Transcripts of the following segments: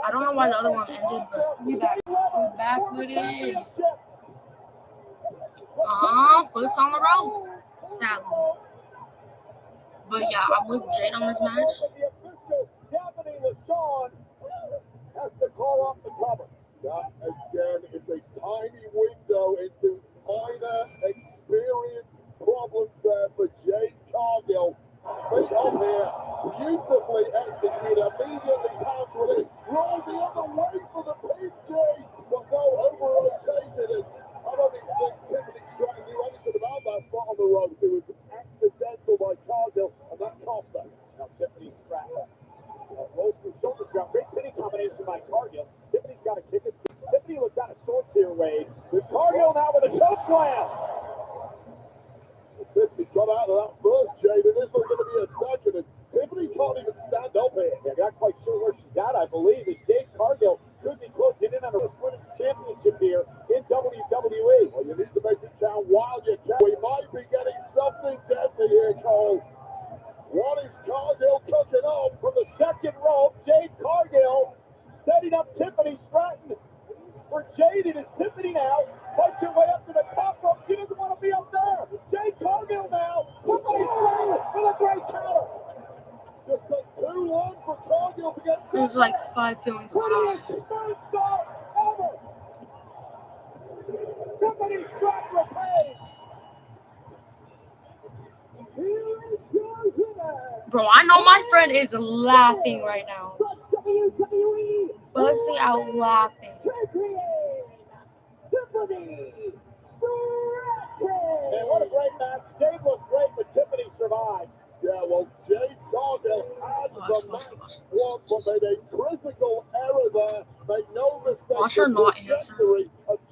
I don't know why the other one ended, but we back with it. Foot's on the road, sadly. But yeah, I'm with Jade on this match. Has to call off the cover. That again is a tiny window into minor experience problems there for Jade Cargill. Feet on here, beautifully executed, immediately pounds release, roll the other way for the pin, Jade, but no, over-rotated it. I don't think Tiffany Stratton knew anything about that foot on the ropes. It was accidental by Cargill, and that cost her. Now Tiffany Stratton. Rolls from shoulder drop. Great pinning combination by Cargill. Tiffany's got to kick it. Tiffany looks out of sorts here, Wade. With Cargill now with a choke slam. Tiffany got out of that first, Jade, and this was going to be a second. And Tiffany can't even stand up here. Yeah, not quite sure where she's at, I believe. As Jade Cargill could be closing in on a women's championship here in WWE. Well, you need to make it count while you can. We might be getting something deadly here, Cole. What is Cargill cooking up from the second rope? Jade Cargill setting up Tiffany Stratton. For Jade, it is Tiffany now. Fights her way up to the top rope. She doesn't want to be up there. Jade Cargill now. Tiffany Stratton with a great counter. Just took too long for Cargill to get It was like 5 feelings. Prettiest third star ever. Tiffany Stratton repaid. Bro, I know my friend is laughing right now. Busting out laughing. And what a great match. Jade looked great, but Tiffany survives. Yeah, well, Jade Cargill had the match won, but made a critical error there. Made no mistake. Watch her not answer.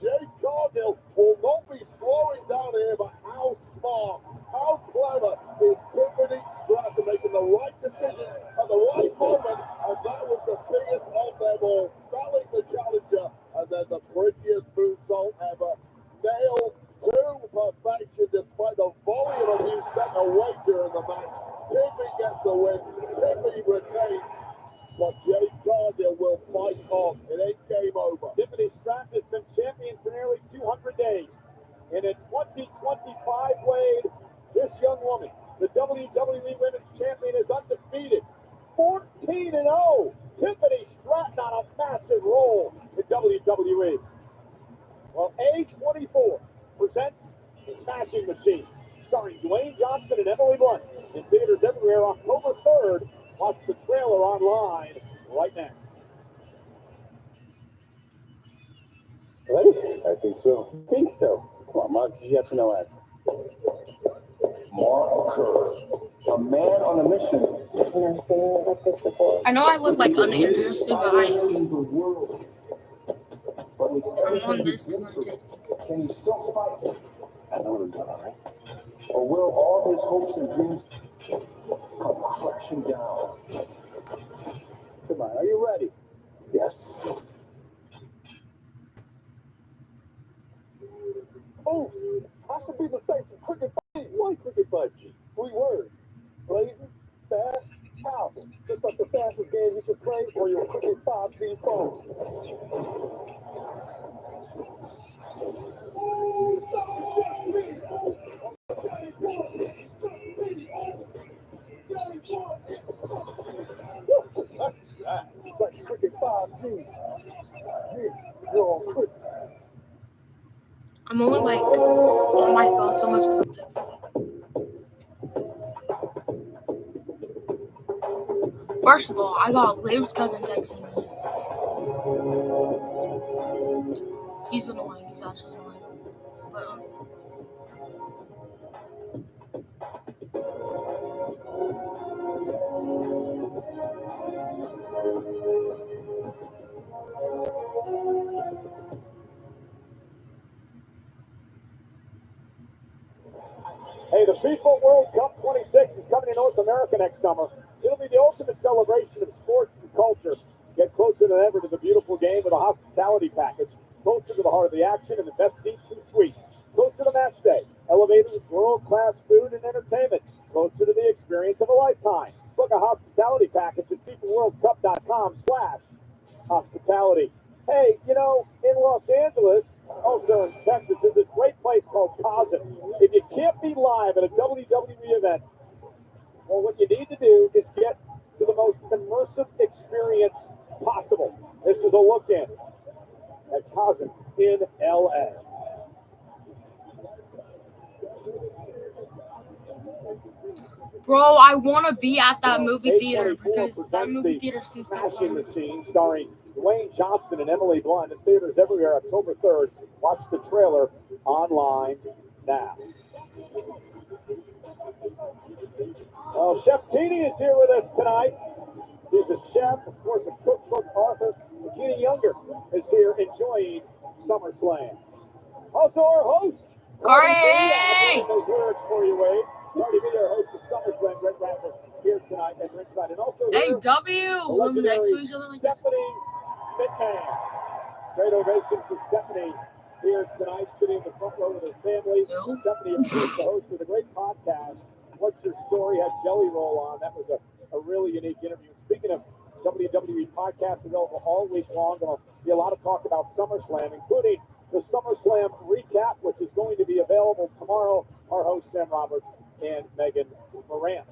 Jade Cargill will not be slowing down here, but how smart, how clever is Tiffany Stratton making the right decisions at the right moment, and that was the biggest of them all. Felling the challenger, and then the prettiest moonsault ever. Nailed to perfection despite the volume of abuse sent away during the match. Tiffany gets the win. Tiffany retains. But Jade Cargill will fight on. It ain't game over. Tiffany Stratton has been champion for nearly 200 days. And in 2025, Wade, this young woman, the WWE Women's Champion, is undefeated. 14-0. Tiffany Stratton on a massive roll in WWE. Well, A24 presents The Smashing Machine, starring Dwayne Johnson and Emily Blunt, in theaters everywhere October 3rd. Watch the trailer online right now. Ready? I think so. Think so. Come on, Mark, yes or no answer. Mark Kerr, a man on a mission. I've never seen anything like this before. I know I look like uninterested, but I am. In the world. But with I'm on everything this he's because been I'm through, tasting. can he still fight? I know what I'm doing, all right? Or will all his hopes and dreams come crashing down? Come on, are you ready? Yes. Oops, I should be the face of Cricket 5G. Why Cricket 5G? 3 words. Blazing, fast, powerful. Just like the fastest game you can play on your Cricket 5G phone. That's that. Like Cricket 5G. Yeah, you're on Cricket. I'm only like on my phone so much because I'm texting. First of all, I got Liv's cousin texting me. He's annoying. He's actually annoying. But, Hey, the FIFA World Cup 26 is coming to North America next summer. It'll be the ultimate celebration of sports and culture. Get closer than ever to the beautiful game with a hospitality package. Closer to the heart of the action and the best seats and suites. Closer to match day. Elevated with world-class food and entertainment. Closer to the experience of a lifetime. Book a hospitality package at FIFAWorldCup.com/. hospitality. Hey, you know, in Los Angeles, also in Texas, there's this great place called Kazan. If you can't be live at a WWE event, well, what you need to do is get to the most immersive experience possible. This is a look in at Kazan in LA. Bro, I want to be at that movie theater because that movie theater seems so Smashing fun. the Scene, starring Dwayne Johnson and Emily Blunt in theaters everywhere October 3rd. Watch the trailer online now. Well, Chef Teeny is here with us tonight. He's a chef, of course, a cookbook author. Regina Younger is here enjoying SummerSlam. Also, our host, Cardi! Those lyrics for you, Wade. Cardi B, our host of SummerSlam, great rapper, here tonight at ringside. And also here, AW! We're next to each other like that. Stephanie McMahon. Great ovation for Stephanie here tonight, sitting in the front row with her family. Yo. Stephanie, of course, the host of the great podcast, What's Your Story? Had Jelly Roll on. That was a really unique interview. Speaking of WWE podcasts available all week long, there'll be a lot of talk about SummerSlam, including the SummerSlam recap, which is going to be available tomorrow. Our hosts, Sam Roberts and Megan Morant.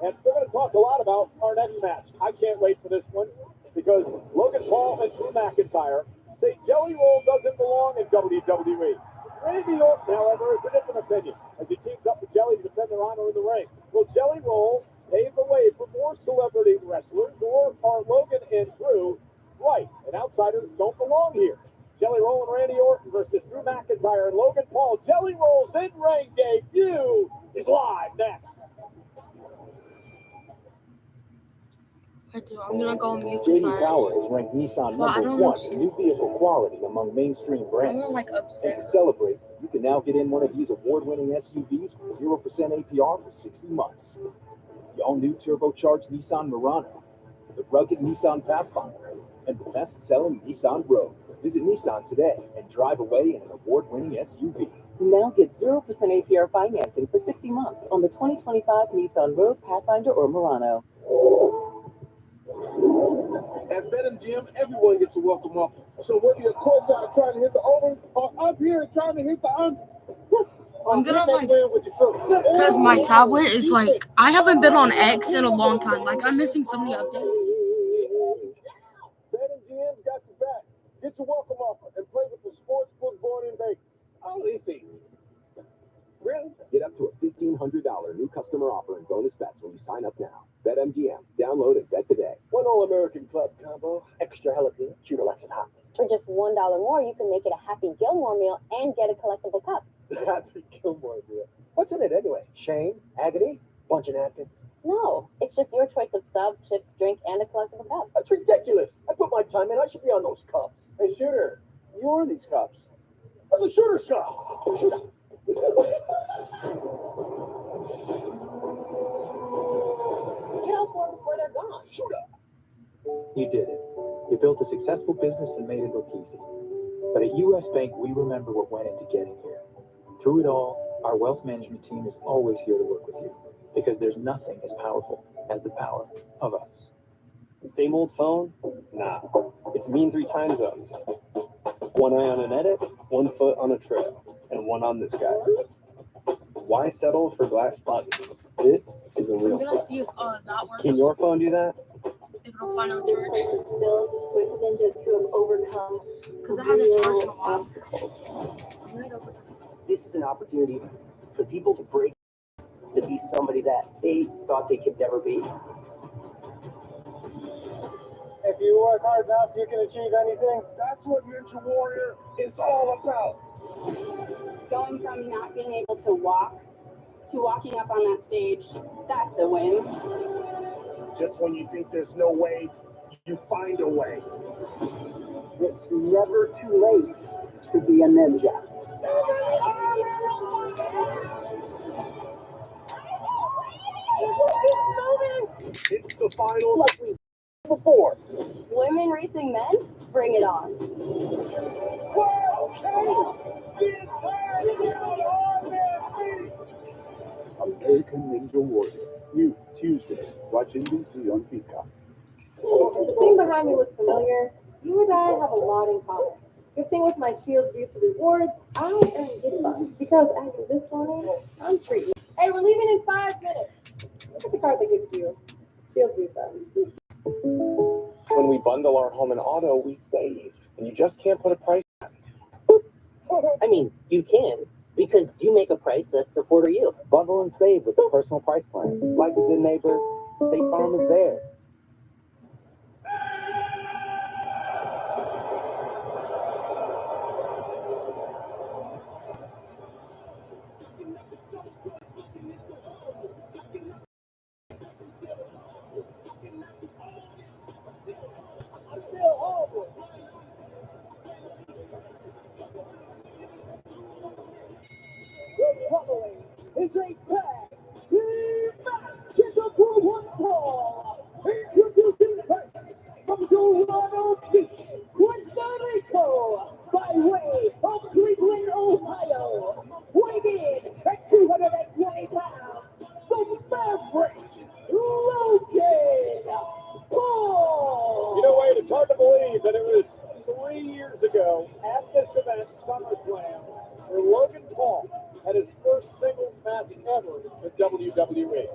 And we're going to talk a lot about our next match. I can't wait for this one because Logan Paul and Drew McIntyre say Jelly Roll doesn't belong in WWE. Randy Orton, however, is a different opinion as he teams up with Jelly to defend their honor in the ring. Will Jelly Roll pave the way for more celebrity wrestlers, or are Logan and Drew right and outsiders don't belong here? Jelly Roll and Randy Orton versus Drew McIntyre and Logan Paul. Jelly Roll's in-ring debut is live next. I'm gonna go on mute. J.D. Power has ranked Nissan Well, I number don't know one if in she's- new vehicle quality among mainstream I'm brands. like And upset. to celebrate, you can now get in one of these award-winning SUVs with 0% APR for 60 months. The all-new turbocharged Nissan Murano, the rugged Nissan Pathfinder, and the best-selling Nissan Rogue. Visit Nissan today and drive away in an award-winning SUV. Now get 0% APR financing for 60 months on the 2025 Nissan Rogue, Pathfinder, or Murano. At BetMGM, everyone gets a welcome offer. So whether you're courtside trying to hit the over or up here trying to hit the under, I'm gonna like, with your foot. because my tablet is like, I haven't been on X in a long time. Like, I'm missing so many updates. BetMGM's got your back. Get your welcome offer and play with the Sportsbook board in Vegas. All these things. Really? Get up to a $1,500 new customer offer and bonus bets when you sign up now. BetMGM. Download and bet today. One All-American Club combo, extra jalapeno, Cuter likes it hot. For just $1 more, you can make it a Happy Gilmore meal and get a collectible cup. Happy Gilmore deal. What's in it anyway? Shame? Agony? Bunch of napkins? No, it's just your choice of sub, chips, drink, and a collectible cup. That's ridiculous. I put my time in. I should be on those cups. Hey, Shooter, you are these cups. That's a Shooter's cup. Shooter. Get all four before they're gone. Shooter. You did it. You built a successful business and made it look easy. But at U.S. Bank, we remember what went into getting here. Through it all, our wealth management team is always here to work with you, because there's nothing as powerful as the power of us. Same old phone? Nah. It's mean 3 time zones. One eye on an edit, 1 foot on a trail, and 1 on this guy. Why settle for glass buttons? This is a I'm real gonna phone. see if that works. Can your phone do that? If it'll find out the church. Place is filled with ninjas who have overcome Because it hasn't charged in a while. obstacles. I'm gonna open this. This is an opportunity for people to break, to be somebody that they thought they could never be. If you work hard enough, you can achieve anything. That's what Ninja Warrior is all about. Going from not being able to walk to walking up on that stage, that's a win. Just when you think there's no way, you find a way. It's never too late to be a ninja. It's the finals like we before. Women racing men, bring it on. American Ninja Warrior. New Tuesdays. Watch NBC on Peacock. The thing behind me looks familiar. You and I have a lot in common. Good thing with my Shields Visa rewards, I earn gift cards because after this morning, I'm treating. Hey, we're leaving in 5 minutes. Look at the card that gives you Shields Visa. When we bundle our home and auto, we save, and you just can't put a price. I mean, you can, because you make a price that's affordable for you. Bundle and save with the personal price plan. Like a good neighbor, State Farm is there. Is a tag. The basketball was ball. Introducing first from Dorado Beach, Puerto Rico, by way of Cleveland, Ohio. Weighing in at 220 pounds, the Maverick, Logan Paul. You know, Wade, it's hard to believe that it was 3 years ago at this event, SummerSlam, where Logan Paul had his first singles match ever in WWE.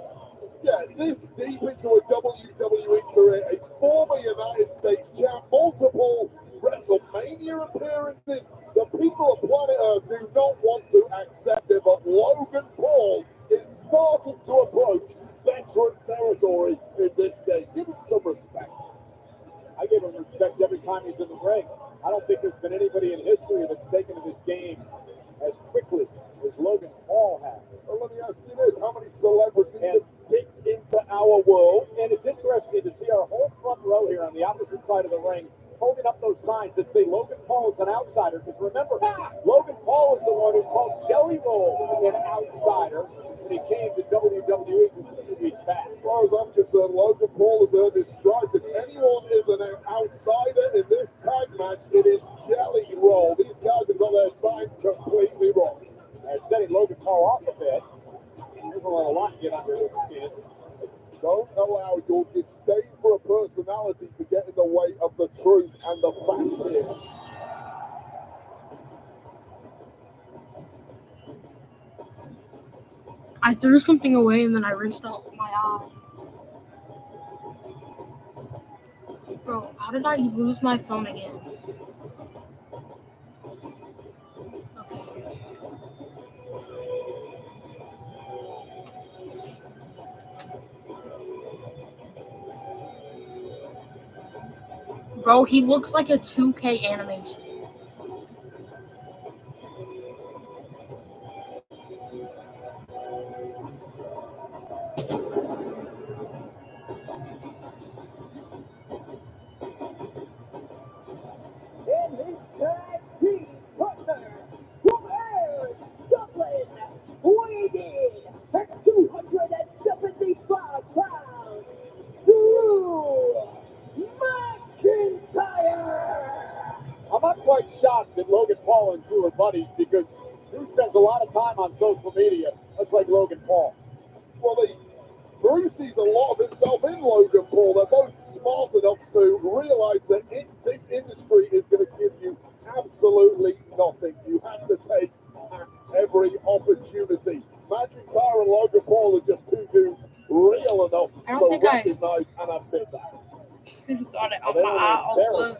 Yeah, this deep into a WWE career, a former United States champ, multiple WrestleMania appearances. The people of planet Earth do not want to accept it, but Logan Paul is starting to approach veteran territory in this day. Give him some respect. I give him respect every time he's in the ring. I don't think there's been anybody in history that's taken to this game as quickly as Logan Paul has. Well, let me ask you this. How many celebrities have kicked into our world? And it's interesting to see our whole front row here on the opposite side of the ring holding up those signs that say Logan Paul is an outsider. Because remember, Logan Paul is the one who called Jelly Roll an outsider when he came to WWE just a few weeks back. As far as I'm concerned, Logan Paul has earned his stripes. If anyone is an outsider in this tag match, it is Jelly Roll. These guys have got their signs completely wrong. Setting Logan Paul off a bit. There's a lot to get under his skin. Don't allow your disdain for a personality to get in the way of the truth and the facts here. I threw something away and then I rinsed out my eye. Bro, how did I lose my phone again? Bro, he looks like a 2K animation. And his tag team partner from Ayr, Scotland, weighed in at 275 pounds, Drew McIntyre. I'm not quite shocked that Logan Paul and Drew are buddies because Drew spends a lot of time on social media, much like Logan Paul. Well, Drew sees a lot of himself in Logan Paul. They're both smart enough to realize that this industry is going to give you absolutely nothing. You have to take at every opportunity. McIntyre and Logan Paul are just two dudes real enough to recognize and admit that. Got it on my eye all blue.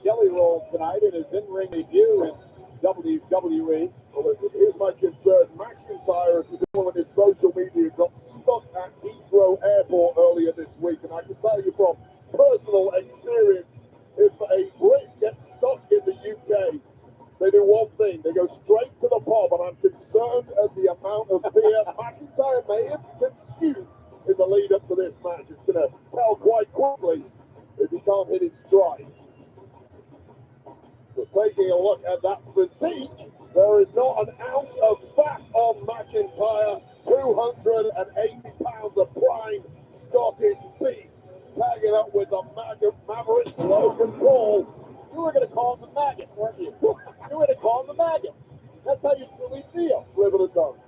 Jelly Roll tonight in his in-ring debut in WWE. Well, here's my concern. McIntyre, if you're following his social media, got stuck at Heathrow Airport earlier this week. And I can tell you from personal experience, if a Brit gets stuck in the UK, they do one thing. They go straight to the pub. And I'm concerned at the amount of beer McIntyre may have consumed in the lead up to this match. It's going to tell quite quickly if he can't hit his stride. But taking a look at that physique, there is not an ounce of fat on McIntyre. 280 pounds of prime Scottish beef. Tagging up with the Maverick Logan Paul. You were going to call him the maggot, weren't you? You were going to call him the maggot. That's how you truly feel. Slip of the tongue.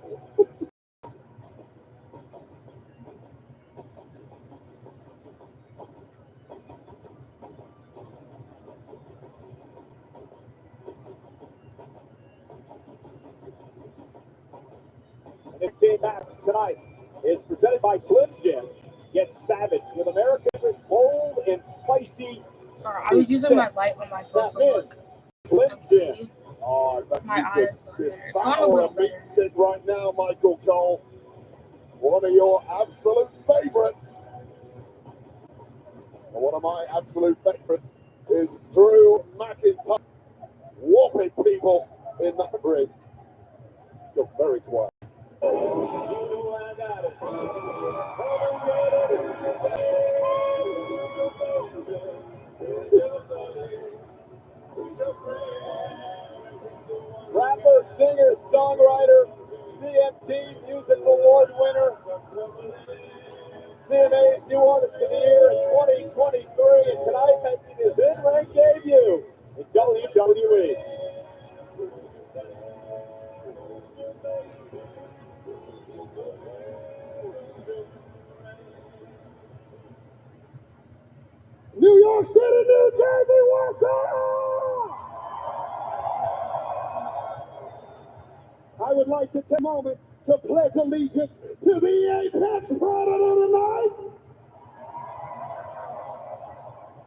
15 match tonight is presented by Slim Jim. Get savage with America's bold and spicy. Sorry, I was using my light on my phone, so look. Slim Jim. See? Oh, My eyes look better. It's going a Devour little a meat better. stick right now, Michael Cole. One of your absolute favorites. And one of my absolute favorites is Drew McIntyre. Whopping people in that ring. You're very quiet. Rapper, singer, songwriter, CMT Music Award winner, CMA's New Artist of the Year in 2023, and tonight making his in-ring debut in WWE. New York City, New Jersey, what's up? I would like to take a moment to pledge allegiance to the Apex Predator tonight.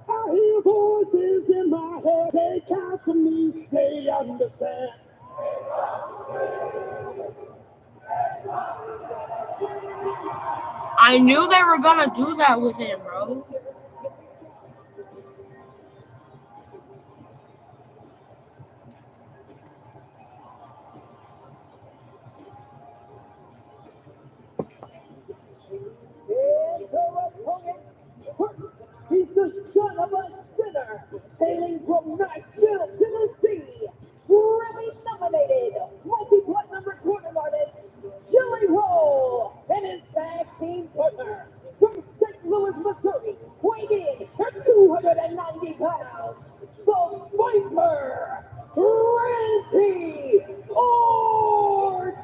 I hear voices in my head, they counsel me, they understand. I knew they were gonna do that with him, bro. He's the son of a sinner, hailing from Nashville, Tennessee. Grammy-nominated, multi-platinum recording artist, Jelly Roll, and his tag team partner from St. Louis, Missouri, weighing in at 290 pounds, the Viper, Randy Orton.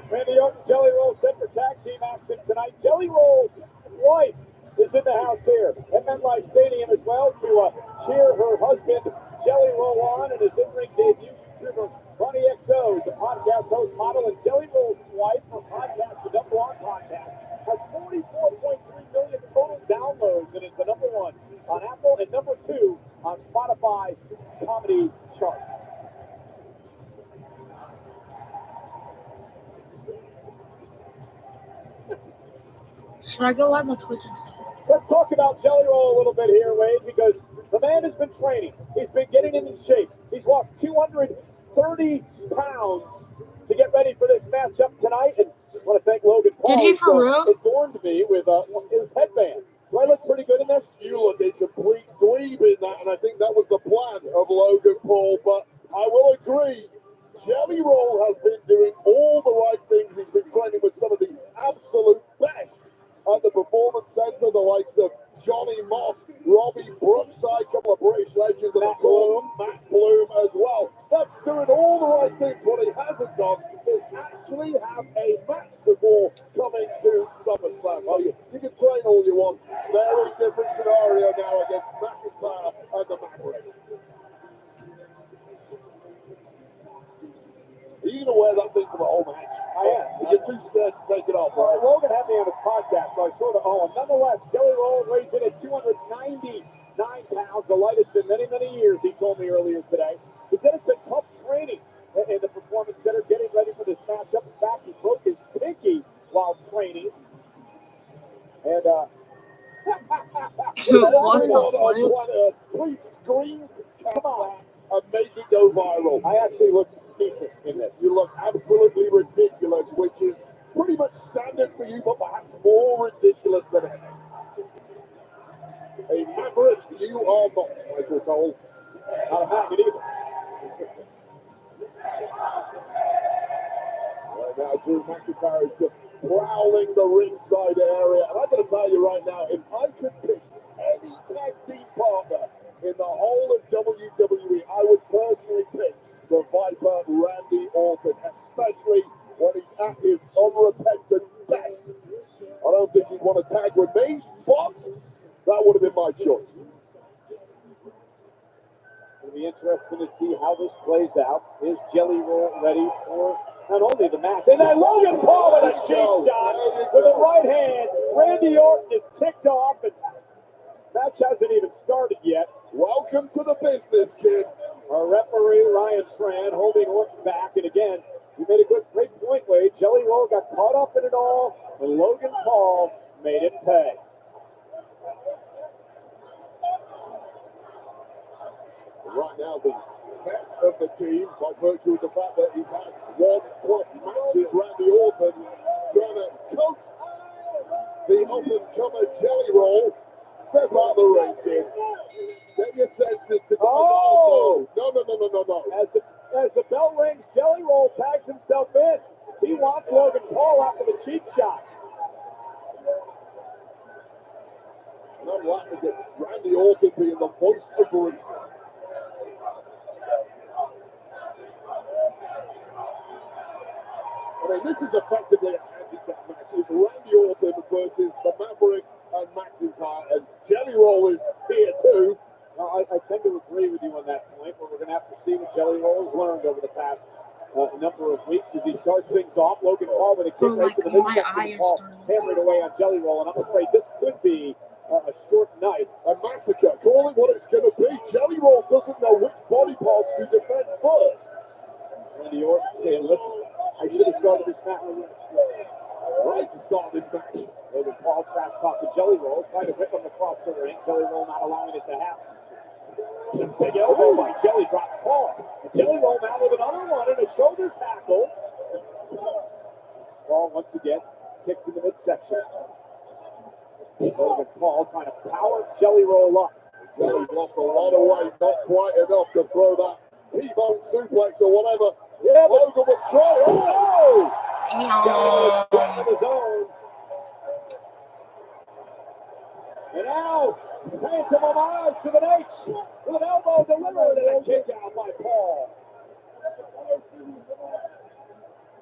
Randy Orton, Jelly Roll set for tag team action tonight. Jelly Roll's wife is in the house here at MetLife Stadium as well to cheer her husband Jelly Roll on in his in-ring debut. YouTuber Bunny XO is a podcast host, model, and Jelly Roll's wife from podcast, the number one podcast, has 44.3 million total downloads and is the number one on Apple and number two on Spotify comedy charts. Should I go live on Twitch instead? Let's talk about Jelly Roll a little bit here, Wade, because the man has been training. He's been getting into shape. He's lost 230 pounds to get ready for this matchup tonight. And I want to thank Logan Paul. Did he for real? Adorned me with his headband. Do I look pretty good in this? You look a complete dweeb in that, and I think that was the plan of Logan Paul. But I will agree, Jelly Roll has been doing all the right things. He's been training with some of the absolute best at the Performance Center, the likes of Johnny Moss, Robbie Brookside, couple of British legends, and of course Matt Bloom as well. That's doing all the right things. What he hasn't done is actually have a match before coming to SummerSlam. Oh, you can train all you want. Very different scenario now against McIntyre and the Maverick. Are you going to wear that thing for the whole match? I am. You're too scared to take it off, right? Well, Logan had me on his podcast, so I sort of owe him. Nonetheless, Jelly Roll weighs in at 299 pounds, the lightest in many, many years, he told me earlier today. He said it's been tough training in the Performance Center, getting ready for this matchup. In fact, he broke his pinky while training. And, Dude, what the fuck? Please scream, come on, and make it go viral. I actually look decent in this. You look absolutely ridiculous, which is pretty much standard for you, but perhaps more ridiculous than ever. A Maverick, you are not, Michael Cole. Not a maggot either. Right now, Drew McIntyre is just prowling the ringside area. And I'm going to tell you right now, if I could pick any tag team partner in the whole of WWE, I would personally pick the Viper Randy Orton, especially when he's at his unrepentant best. I don't think he'd want to tag with me, but that would have been my choice. It'll be interesting to see how this plays out. Is Jelly Roll ready for not only the match, and then Logan Paul with a cheap shot with a right hand. Randy Orton is ticked off, and match hasn't even started yet. Welcome to the business, kid. Our referee, Ryan Tran, holding Orton back, and again, you made a great point, Wade. Jelly Roll got caught up in it all, and Logan Paul made it pay. Right now, the vet of the team, by virtue of the fact that he's had 1+ matches, Randy Orton, trying to coach the up-and-comer Jelly Roll. Step out the ring, kid. Get your senses together. Oh! No. As the bell rings, Jelly Roll tags himself in. He wants Logan Paul after the cheap shot. And I'm laughing at Randy Orton being the voice of reason. I mean, this is effectively a handicap match. It's Randy Orton versus the Maverick and McIntyre, and Jelly Roll is here too. Now, I tend to agree with you on that point, but we're going to have to see what Jelly Roll has learned over the past number of weeks as he starts things off. Logan Paul with a kick right to the midsection. Paul hammering away on Jelly Roll, and I'm afraid this could be a short night. A massacre. Call it what it's going to be. Jelly Roll doesn't know which body parts to defend first. Randy Orton saying, listen, I should have started this match. Right to start this match. Logan Paul trash talk to Jelly Roll, trying to whip him across the ring. Jelly Roll not allowing it to happen. Big elbow by Jelly, drops Paul. And Jelly Roll now with another one and a shoulder tackle. Paul once again kicked in the midsection. Logan Paul trying to power Jelly Roll up. Jelly lost a lot of weight, not quite enough to throw that T-bone suplex or whatever. Yeah, Logan was trying. Oh! Jelly of his own. And now, Phantom homage to the H with an elbow delivered and a kick out by Paul.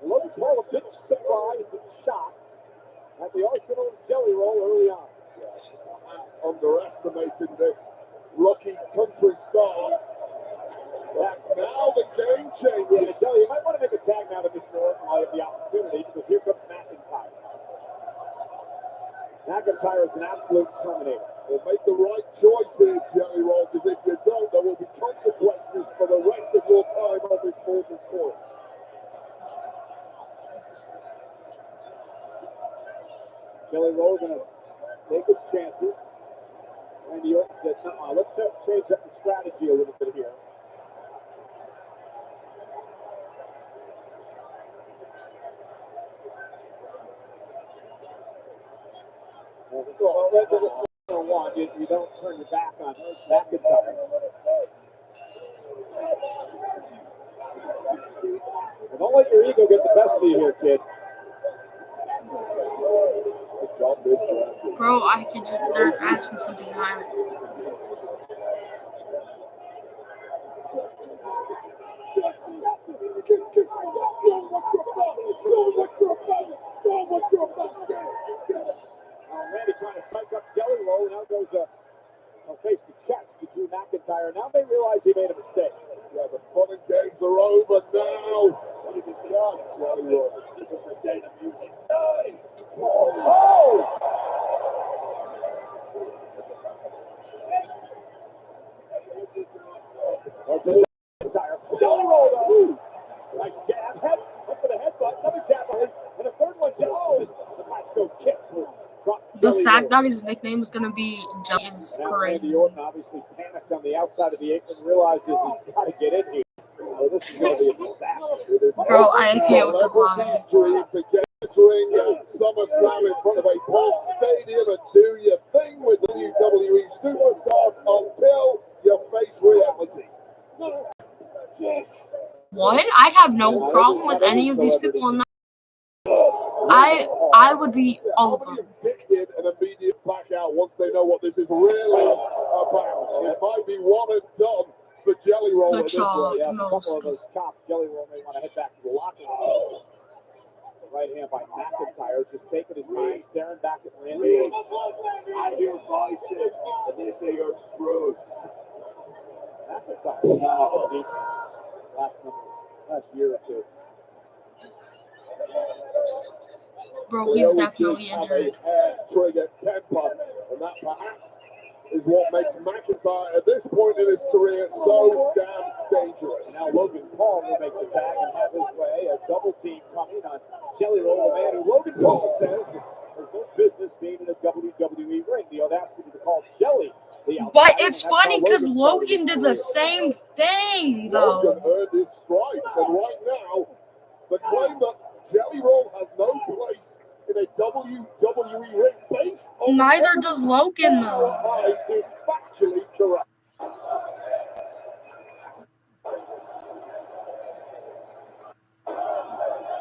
Logan Paul a bit surprised and shocked at the arsenal of Jelly Roll early on. Underestimating this rookie country star. But now the game changes. I tell you, you might want to make a tag now to Mr. Orton while you have the opportunity, because here comes McIntyre. McIntyre is an absolute terminator. Well, make the right choice here, Jelly Roll, because if you don't, there will be consequences for the rest of your time on this mortal coil. Jelly Roll going to take his chances. Randy Orton said, let's change up the strategy a little bit here. Well, you don't turn your back on McIntyre. And don't let your ego get the best of you here, kid. Bro, I could just, they're asking something higher. Randy trying to psych up Jelly Roll. Now goes face to chest to Drew McIntyre. Now they realize he made a mistake. Yeah, the fun and games are over now. What have you done, Jelly Roll? This is the day of music. Oh! Jelly Roll, though. Nice jab. Head up for the headbutt. Another jab on it. And a third one. Oh! The Mexico kiss. The fact that his nickname is going to be Jelly is crazy. Randy Orton obviously panicked on the outside of the apron and realizes he's got to get in here. So this is going to be a disaster. Bro, I can't with this line. To get this ring at SummerSlam in front of a full stadium and do your thing with WWE superstars until you face reality. What? I'd have no problem with any of these people on that. I would be all of them. Predicted an immediate back out once they know what this is really about. It might be one and done for Jelly Roll. The chop, a couple of those chops. Jelly Roll may want to head back to the locker room. The right hand by McIntyre, just taking his time, staring back at Randy. I hear voices, and they say you're screwed. McIntyre last year or two. Bro, he's definitely injured. Trigger temper, and that perhaps is what makes McIntyre at this point in his career so damn dangerous. Now Logan Paul will make the tag and have his way. A double team coming on Jelly Roll, the man who Logan Paul says there's no business being in a WWE ring. The audacity to call Jelly the outsider. But it's funny because Logan did the same thing, though. Logan earned his stripes, and right now, the claim that Jelly Roll has no place in a WWE ring based on neither does Logan, though. Is factually correct.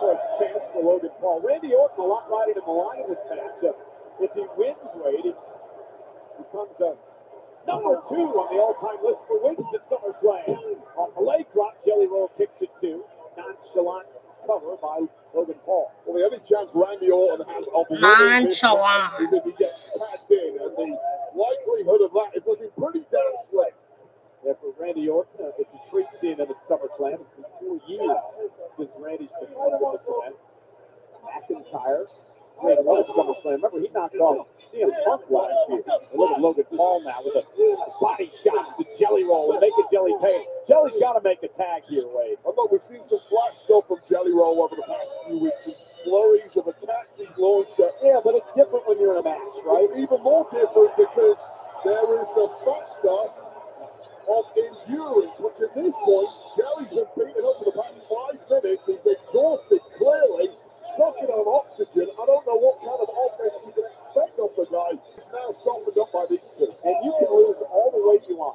First chance for Logan Paul. Randy Orton a lot riding in the line in this match. If he wins, Wade, he becomes number 2 on the all-time list for wins at SummerSlam. Off the leg drop, Jelly Roll kicks it to nonchalant cover by Logan Paul. Well, the only chance Randy Orton has of winning this match is if he gets tagged in, and the likelihood of that is looking pretty damn slim. Yeah, for Randy Orton, it's a treat seeing him at SummerSlam. It's been 4 years since Randy's been part of this event. McIntyre made a run at SummerSlam. Remember, he knocked off CM Punk last year. And look at Logan Paul now with the body shots to Jelly Roll and make a Jelly pay. Jelly's got to make a tag here, Wade. Although we've seen some flash stuff from Jelly Roll over the past few weeks. These flurries of attacks he's launched. Yeah, but it's different when you're in a match, right? It's even more different because there is the factor of endurance, which at this point, Jelly's been beaten up for the past 5 minutes. He's exhausted, clearly, sucking on oxygen. I don't know what kind of offense you can expect of the guy. He's now softened up by these two. And you can lose all the weight you want,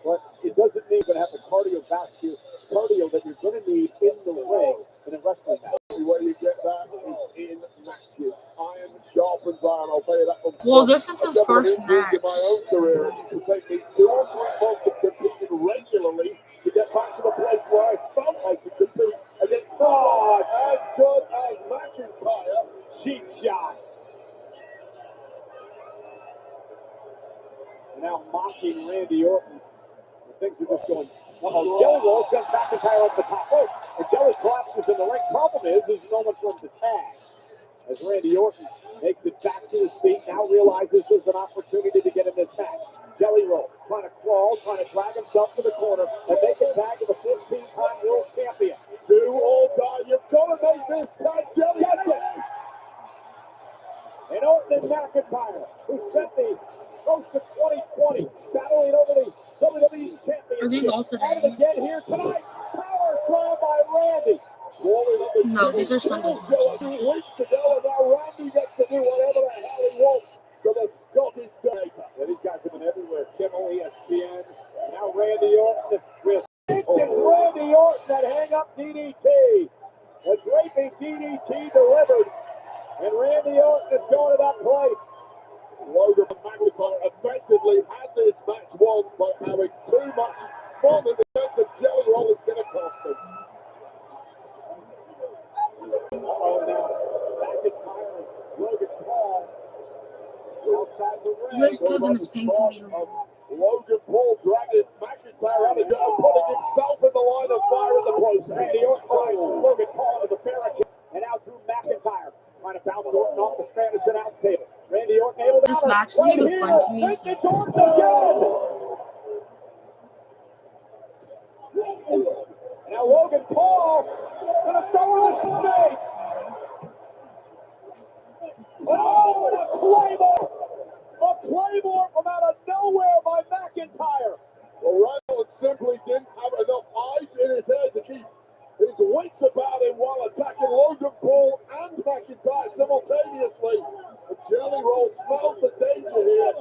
but it doesn't mean you're going to have the cardio that you're going to need in the ring in a wrestling match. The only way you get that is in matches. Iron sharpens iron, I'll tell you that. Well, this is his first match. In my own career, it used to take me 2 or 3 months of competing regularly to get back to the place where I felt I could compete against someone as good as McIntyre. Cheap shot. Now mocking Randy Orton. Things are just going. Jelly Roll sends McIntyre up the top rope. And Jelly collapses in the ring. Problem is, there's no one from the tag. As Randy Orton makes it back to his feet, now realizes there's an opportunity to get in this match. Jelly Roll trying to crawl, trying to drag himself to the corner and make a tag of the 15-time world champion. Do or die. You've got to make this tag, Jelly. And Orton and McIntyre, who spent the close to 2020 battling over the WWE Championship. Are these all today? And again here tonight, power slam by Randy. No, these are Sunday. 2 weeks ago, and now Randy gets to do whatever the hell he wants to the Scottish Data. Yeah, these guys have been everywhere. Kimmel, ESPN. Now Randy Orton with it's Randy Orton that hang up DDT. The draping DDT delivered. And Randy Orton is going to that place. Logan McIntyre effectively had this match won, but having too much fun in the sense of Jelly Roll is going to cost him. Now McIntyre and Logan Paul outside the ring. Liz cousin is painfully ill. Logan Paul dragging McIntyre out of jail, putting himself in the line of fire in the process. Randy Orton drives Logan Paul into the barricade and out through McIntyre. Trying to bounce Orton off the Spanish announce table. Randy Orton able to this match is even fun to me. It's Orton again. Now Logan Paul gonna start with a snake. Oh, and a Claymore! A Claymore from out of nowhere by McIntyre. Well, Reynolds simply didn't have enough eyes in his head to keep his wits about him while attacking Logan Paul and McIntyre simultaneously. And Jelly Roll smells the danger here.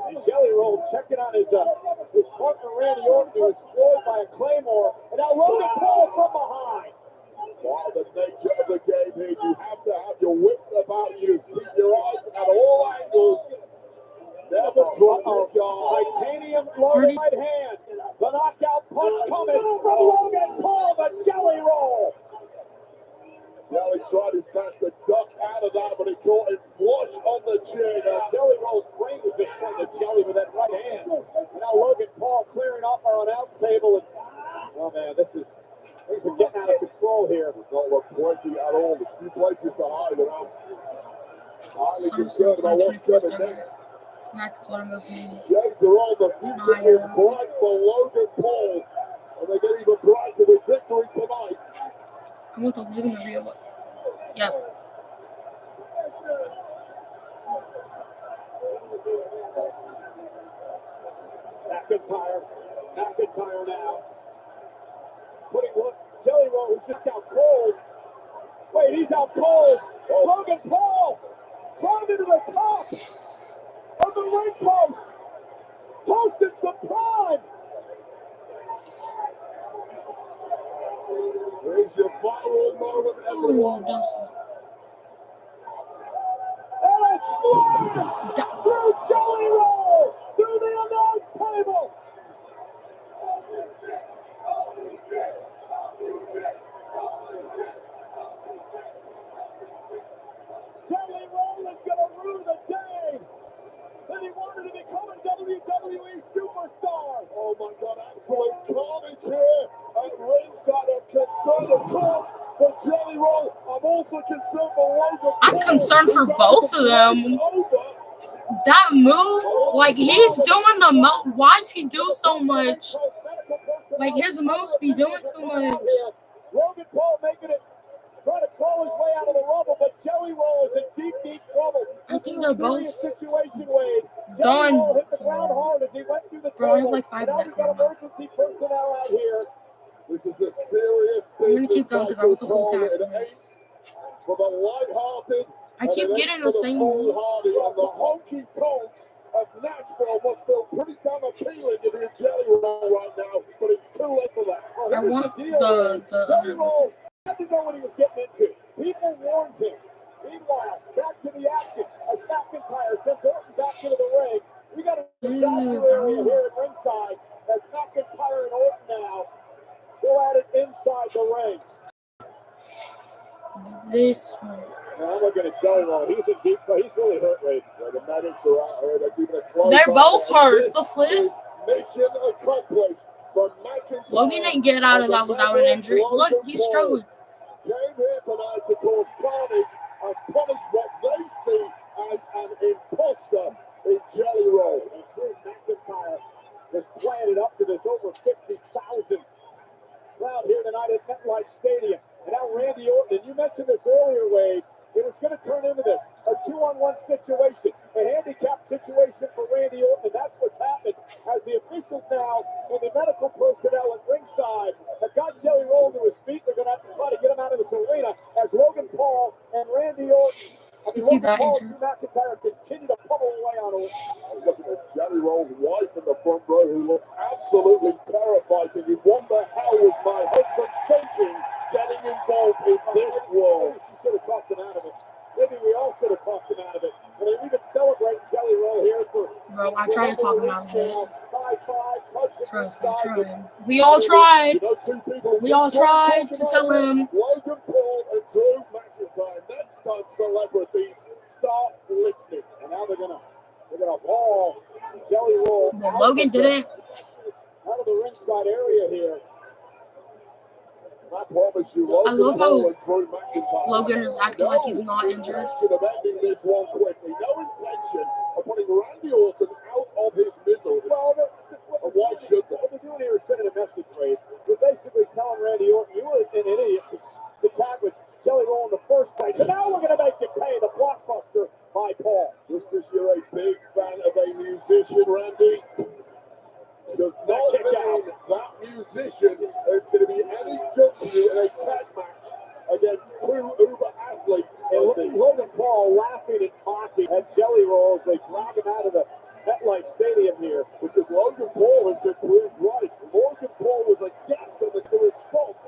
And Jelly Roll checking on his partner Randy Orton, who was floored by a Claymore. And now Logan Paul from behind. While the nature of the game here, you have to have your wits about you. Keep your eyes at all angles. Never drop your guard. Titanium loaded right hand. The knockout punch coming from Logan Paul, the Jelly Roll. Jelly tried his best to duck out of that, but he caught him flush on the chin. Jelly Roll's brain was just trying to jelly with that right hand. And now Logan Paul clearing off our announce table. And, oh man, things are getting out of control here. Does not look plenty at concerned about what's coming next. That's what I'm opening. Shades are on. The future is bright for Logan Paul. And they get even brighter with victory tonight. I want those living the real one. Yep. McIntyre now. Putting Jelly Roll, who's just out cold. Wait, he's out cold. Logan Paul climbed into the top of the ring post. Toasted some prime. Here's your viral moment, everyone. And a splash through Jelly Roll, through the announce table. Jelly Roll is going to rue the day that he wanted to become a WWE superstar. Oh my God, absolute carnage here at ringside. I'm concerned, of course, for Jelly Roll. I'm also concerned for Logan. I'm concerned for both of them. That move, like he's doing the most. Why does he do so much? Like his moves be doing too much. Logan Paul making it, trying to crawl his way out of the rubble, but Jelly Roll is in deep, deep trouble. I think they're both situation, Wade. done. Hit the ground hard as he went through the Bro, I have like 5 minutes. Now we've got emergency personnel out here. This is a serious I'm gonna keep going because I want the whole pack of this. For the light-hearted, I keep getting the same one. Hardy and the honky tonks of Nashville must feel pretty damn appealing if you're Jelly Roll right now, but it's too late for that. I want Jelly the Roll had to know what he was getting into. People warned him. Meanwhile, back to the action as McIntyre sends Orton back into the ring. We got a disaster area here at ringside as McIntyre and Orton now go at it inside the ring. This one. Now I'm looking at Jelly Roll. He's in deep, but he's really hurt right now. The medics are out here. They're keeping a close They're both eye. hurt. The flip. Mission accomplished. But McIntyre Logan didn't get out of that without an injury. Look, he's struggling. Came here tonight to cause carnage and punish what they see as an imposter in Jelly Roll. And Drew McIntyre has planted up to this over 50,000 crowd here tonight at MetLife Stadium. And now Randy Orton, and you mentioned this earlier, Wade, it was going to turn into this, a 2-on-1 situation, a handicap situation for Randy Orton, and that's what's happened as the officials now and the medical personnel at ringside have got Jelly Roll to his feet. They're going to have to try to get him out of this arena as Logan Paul and Randy Orton, Logan Paul and Drew McIntyre continue to pummel away on Orton. I'm looking at Jelly Roll's wife in the front row who looks absolutely terrified, and you wonder how was my husband thinking getting involved in this world. She should have talked him out of it. Maybe we all should have talked him out of it. And they even celebrate Jelly Roll here for. Bro, I tried to talk him out of it. Trust me, I tried. We all tried. We all tried to tell him. Logan Paul and Drew McIntyre. Next time, celebrities start listening. And now they're gonna ball Jelly Roll. But Logan didn't. Out of the ringside area here. I promise you, I love how Drew McIntyre Logan is acting like he's not injured. Intention of ending this one quickly. No intention of putting Randy Orton out of his misery. Well, and why should they? What they're doing here is sending a message, Ray. They're basically telling Randy Orton, you were an idiot to tag with Jelly Roll in the first place. And now we're going to make you pay the blockbuster by Paul. Just because you're a big fan of a musician, Randy, does not mean that musician is going to be any good to you in a tag match against two uber athletes. And Logan Paul laughing and mocking at Jelly Roll as they drag him out of the MetLife Stadium here. Because Logan Paul has been proved right. Logan Paul was a guest on the response.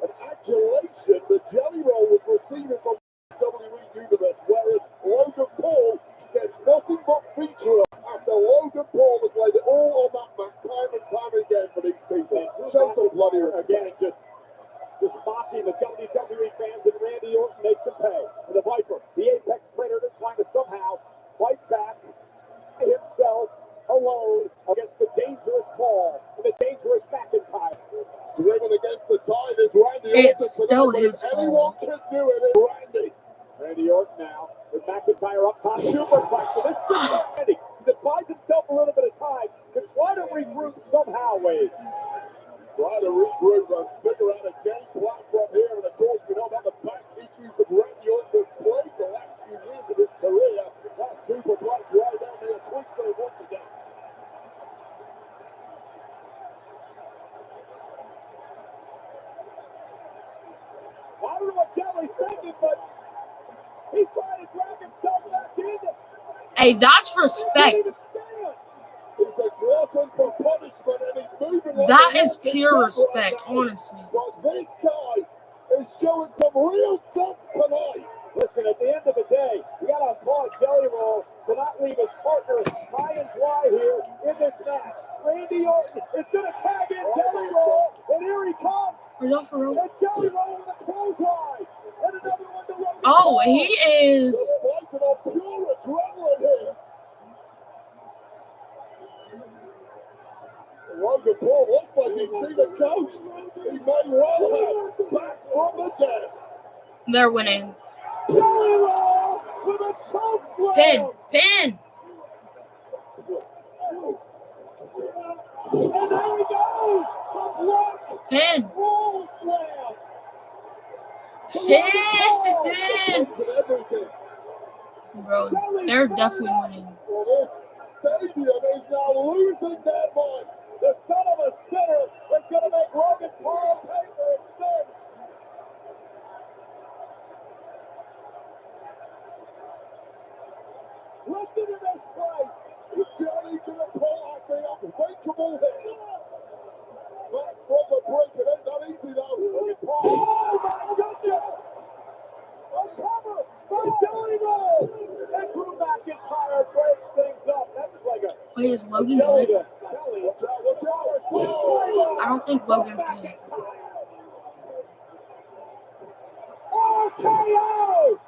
An adulation that Jelly Roll was receiving from WWE Universe, whereas Logan Paul gets nothing but feature after Logan Paul has laid it all on that mat time and time again for these people. Show some bloody respect. Again, just mocking the WWE fans, and Randy Orton makes him pay. And the Viper, the Apex Predator, trying to somehow fight back himself alone against the dangerous Paul and the dangerous McIntyre. Swimming against the tide is Randy Orton. It's still his fault. Anyone can do it, it's Randy. Randy Orton now with McIntyre. Top superplex. So this is Randy. He buys himself a little bit of time to try to regroup somehow, Wade. Try to regroup and figure out a game plan from here. And of course, we know about the back issues that Randy Orton played the last few years of his career. That superplex right down there tweaks it once again. I don't know what Kelly's thinking, but he's trying to drag himself back in. Hey, that's respect. He's a glutton for punishment and he's moving like That a is pure respect, honestly. But this guy is showing some real guts tonight. Listen, at the end of the day, we got to applaud Jelly Roll to not leave his partner high and dry here in this match. Randy Orton is going to tag in Jelly Roll, and here he comes. Are y'all for real? And Jelly Roll with a clothesline. And another one to Logan Oh, Paul. he is. Fighting on pure adrenaline here. Logan Paul looks like he's seen the coach. He may well have back from the dead. They're winning. Jelly Roll with a choke slam. Pin. Pin. And there he goes. The block. Pin. Roll slam. Pin. Bro, they're definitely winning. Well, this stadium is now losing their minds. The son of a sinner is going to make Logan Paul pay for his sins. Listen to this price. Is Johnny going to pull off the unthinkable here? Back from the break. It ain't that easy, though. Logan Paul. Oh, my goodness. A cover by Jelly Roll. And Drew McIntyre breaks things up. That was like a Wait, is Logan Jelly good? to Jelly. Watch out. I don't think Logan's good. RKO!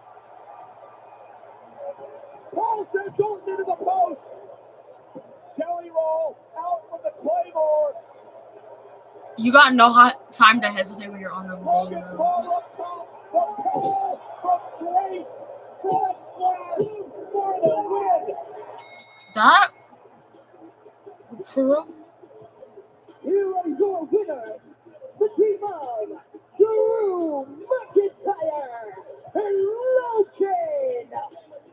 Paul sends Orton into the post. Jelly Roll out with the Claymore. You got no time to hesitate when you're on the Logan main Paul ropes. up top. The Paul from Grace. Front splash for the win. That? For real? Here are your winners, the team of Drew McIntyre and Logan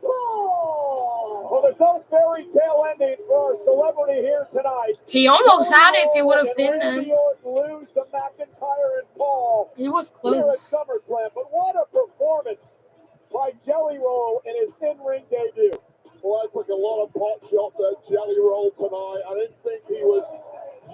Paul. Well, there's no fairy tale ending for our celebrity here tonight. He almost had it if he would have pinned Randy him. Orton lose to McIntyre and Paul. He was Here at close. SummerSlam, but what a performance by Jelly Roll in his in-ring debut. Well, I took a lot of pot shots at Jelly Roll tonight. I didn't think he was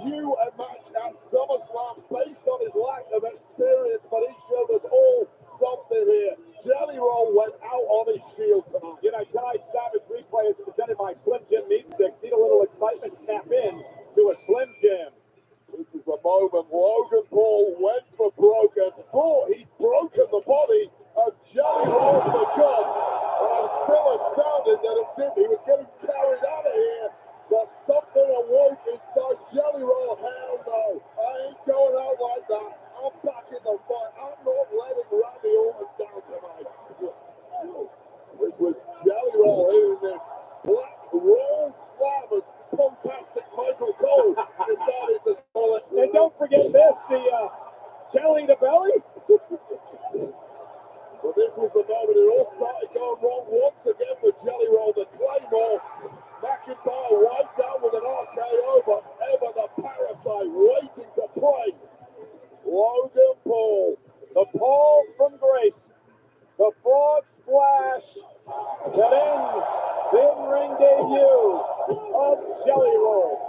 due a match at SummerSlam based on his lack of experience, but he showed us all something here. Jelly Roll went out on his shield tonight. You know, tonight's Savage Replay is presented by Slim Jim Meat Sticks. Need a little excitement? Snap in to a Slim Jim. This is the moment Logan Paul went for broken. Thought he'd broken the body of Jelly Roll for good. And I'm still astounded that it didn't. He was getting carried out of here, but something awoke inside Jelly Roll. Hell no. I ain't going out like that. I'm back in the fight. I'm not letting Randy Orton down tonight. This was Jelly Roll hitting this black roll slam as fantastic Michael Cole decided to call it. And don't forget this, the jelly to belly. But this was the moment it all started going wrong once again for Jelly Roll. The Claymore, McIntyre right down with an RKO, but ever the parasite waiting to prey. Logan Paul. The Paul from Grace. The frog splash that ends the in-ring debut of Jelly Roll.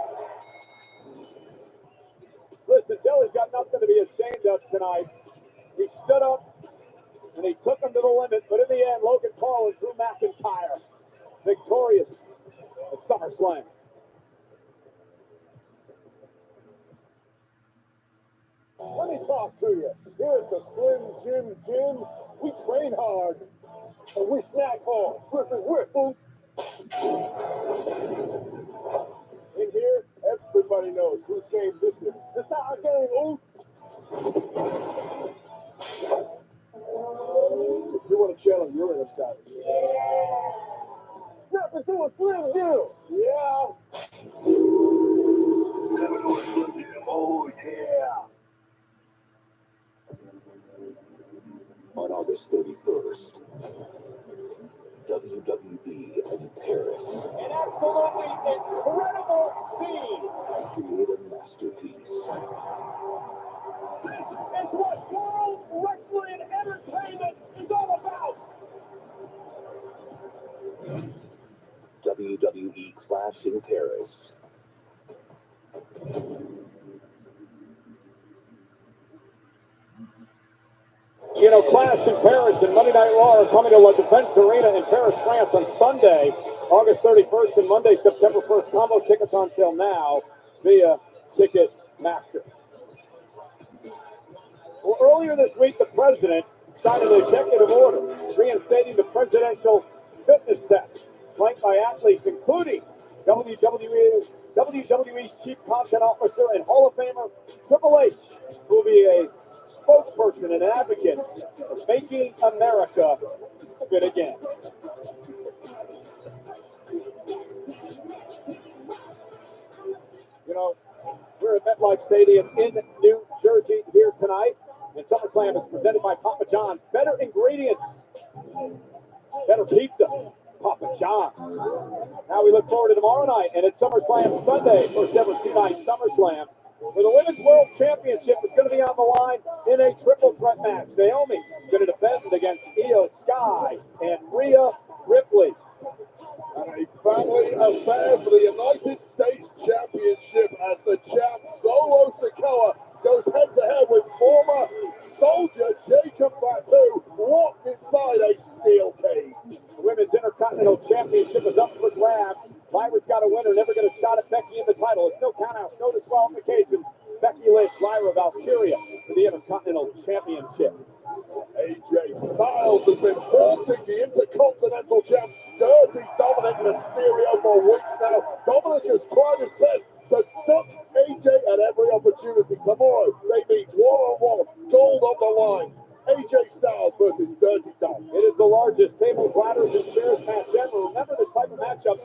Listen, Jelly's got nothing to be ashamed of tonight. He stood up and he took him to the limit, but in the end, Logan Paul and Drew McIntyre victorious at SummerSlam. Let me talk to you. Here at the Slim Jim Gym, we train hard and we snack hard. In here, everybody knows whose game this is. It's our game, oof. If you want to challenge your inner savage, into a Slim Jim. Yeah. Oh, yeah. On August 31st, WWE in Paris. An absolutely incredible scene. Create a masterpiece. This is what World Wrestling Entertainment is all about. WWE Clash in Paris. You know, Clash in Paris and Monday Night Raw are coming to La Defense Arena in Paris, France on Sunday, August 31st and Monday, September 1st. Combo tickets on sale now via Ticketmaster. Well, earlier this week, the president signed an executive order reinstating the presidential fitness test, flanked by athletes including WWE's Chief Content Officer and Hall of Famer Triple H, who will be a spokesperson and advocate for making America good again. You know, we're at MetLife Stadium in New Jersey here tonight, and SummerSlam is presented by Papa John's. Better ingredients, better pizza, Papa John's. Now we look forward to tomorrow night, and it's SummerSlam Sunday, first ever two-night SummerSlam, where the Women's World Championship is going to be on the line in a triple threat match. Naomi is going to defend against Io Sky and Rhea Ripley. And a family affair for the United States Championship as the champ Solo Sikoa goes head-to-head with former soldier Jacob Fatu locked inside a steel cage. The Women's Intercontinental Championship is up for grabs. Lyra's got a winner, never get a shot at Becky in the title. It's no countouts, no disqualifications. Becky Lynch, Lyra Valkyria for the Intercontinental Championship. AJ Styles has been haunting the Intercontinental champ Dirty Dominic Mysterio for weeks now. Dominic has tried his best to duck AJ at every opportunity. Tomorrow they meet one-on-one, gold on the line. AJ Styles versus Dirty Dom. It is the largest tables, ladders, and chairs match ever. Remember, this type of matchup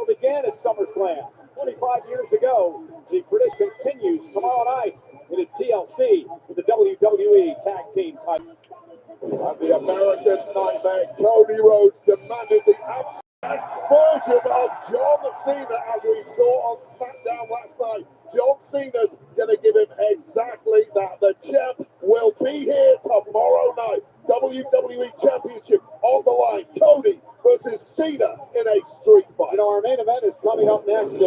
began at SummerSlam 25 years ago. The tradition continues tomorrow night. It is TLC for the WWE Tag Team title. And the American Nightmare Cody Rhodes demanded the absolute version of John Cena as we saw on SmackDown last night. John Cena's going to give him exactly that. The champ will be here tomorrow night. WWE Championship on the line. Cody versus Cena in a street fight. You know, our main event is coming up next.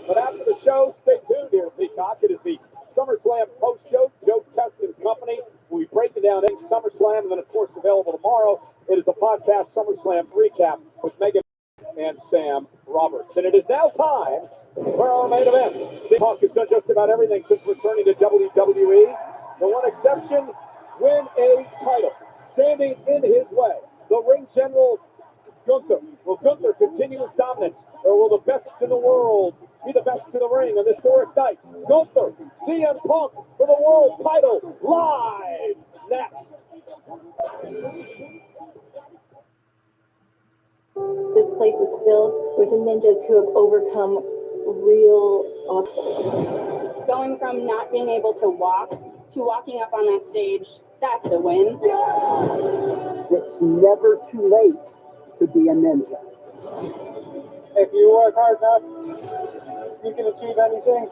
But after the show, stay tuned here, Peacock. It is the SummerSlam post-show. Joe Test and Company will be breaking down each SummerSlam. And then, of course, available tomorrow, it is the podcast SummerSlam recap with Megan and Sam Roberts. And it is now time for our main event. Seahawk has done just about everything since returning to WWE. The one exception, win a title. Standing in his way, the ring general Gunther. Will Gunther continue his dominance, or will the best in the world be the best in the ring on this historic night? Gunther, CM Punk for the world title, live next. This place is filled with ninjas who have overcome real obstacles. Going from not being able to walk to walking up on that stage, that's a win. It's never too late to be a ninja. If you work hard enough, you can achieve anything.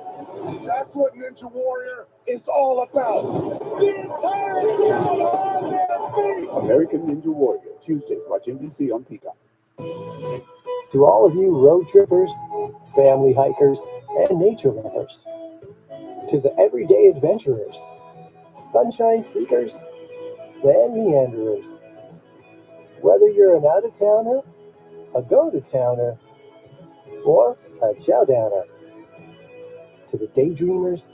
That's what Ninja Warrior is all about. The entire crowd on their feet. American Ninja Warrior, Tuesdays, watch NBC on Peacock. To all of you road trippers, family hikers, and nature lovers. To the everyday adventurers, sunshine seekers, and meanderers. Whether you're an out-of-towner, a go-to-towner, or a chow-downer. To the daydreamers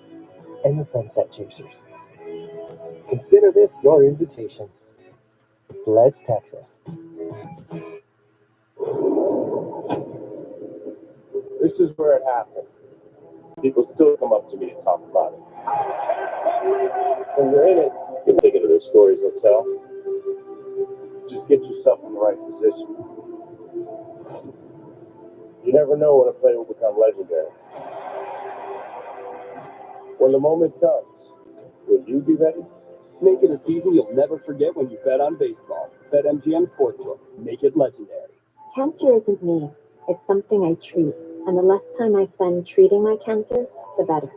and the sunset chasers. Consider this your invitation. Let's Texas. This is where it happened. People still come up to me and talk about it. When you're in it, you take it to the stories they'll tell. Just get yourself in the right position. never know when a play will become legendary. When the moment comes, will you be ready? Make it a season you'll never forget when you bet on baseball. BetMGM Sportsbook. Make it legendary. Cancer isn't me. It's something I treat. And the less time I spend treating my cancer, the better.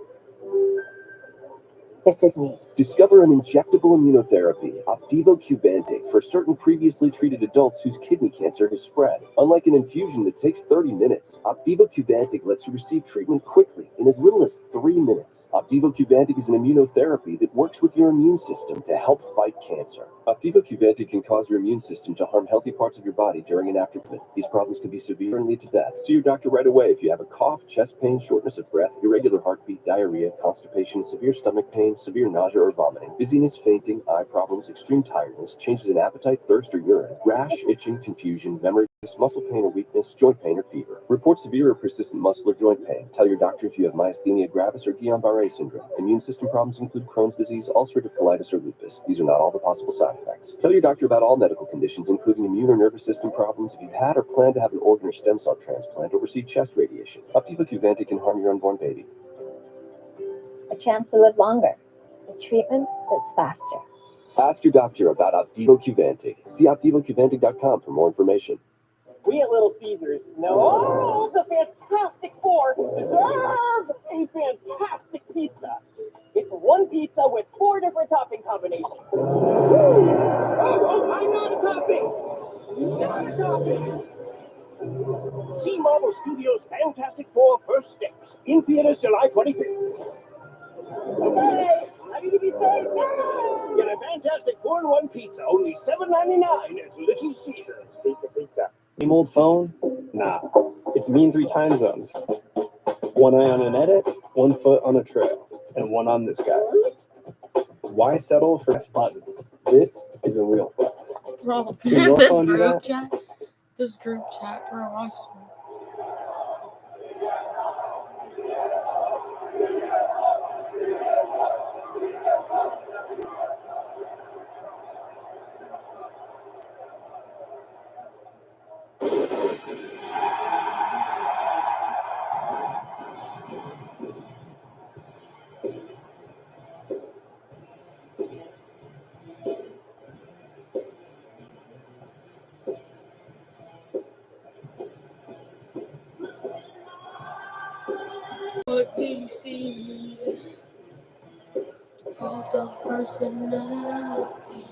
This is me. Discover an injectable immunotherapy, Opdivo Qvantig, for certain previously treated adults whose kidney cancer has spread. Unlike an infusion that takes 30 minutes, Opdivo Qvantig lets you receive treatment quickly in as little as 3 minutes. Opdivo Qvantig is an immunotherapy that works with your immune system to help fight cancer. Opdivo Qvantig can cause your immune system to harm healthy parts of your body during and after treatment. These problems can be severe and lead to death. See your doctor right away if you have a cough, chest pain, shortness of breath, irregular heartbeat, diarrhea, constipation, severe stomach pain, severe nausea or vomiting, dizziness, fainting, eye problems, extreme tiredness, changes in appetite, thirst, or urine, rash, itching, confusion, memory loss, muscle pain or weakness, joint pain or fever. Report severe or persistent muscle or joint pain. Tell your doctor if you have myasthenia gravis or Guillain-Barré syndrome. Immune system problems include Crohn's disease, ulcerative colitis, or lupus. These are not all the possible side effects. Tell your doctor about all medical conditions, including immune or nervous system problems, if you've had or plan to have an organ or stem cell transplant or receive chest radiation. Opdivo Qvantig can harm your unborn baby. A chance to live longer. A treatment that's faster. Ask your doctor about Opdivo Qvantig. See OpdivoQvantig.com for more information. We at Little Caesars know the Fantastic Four deserve a fantastic pizza. It's one pizza with 4 different topping combinations. Oh, I'm not a topping! Not a topping! See Marvel Studios' Fantastic Four First Steps in theaters July 25th. Okay, ready to be saved now? Get a Fantastic 4-in-1 pizza, only $7.99 at Little Caesars. Pizza. Same old phone? Nah. It's me in 3 time zones. One eye on an edit, 1 foot on a trail, and 1 on this guy. Why settle for less buttons? This is a real flex. Bro, Can your this phone do group that? chat. This group chat, bro, I swear. What do you see? Cult of personality.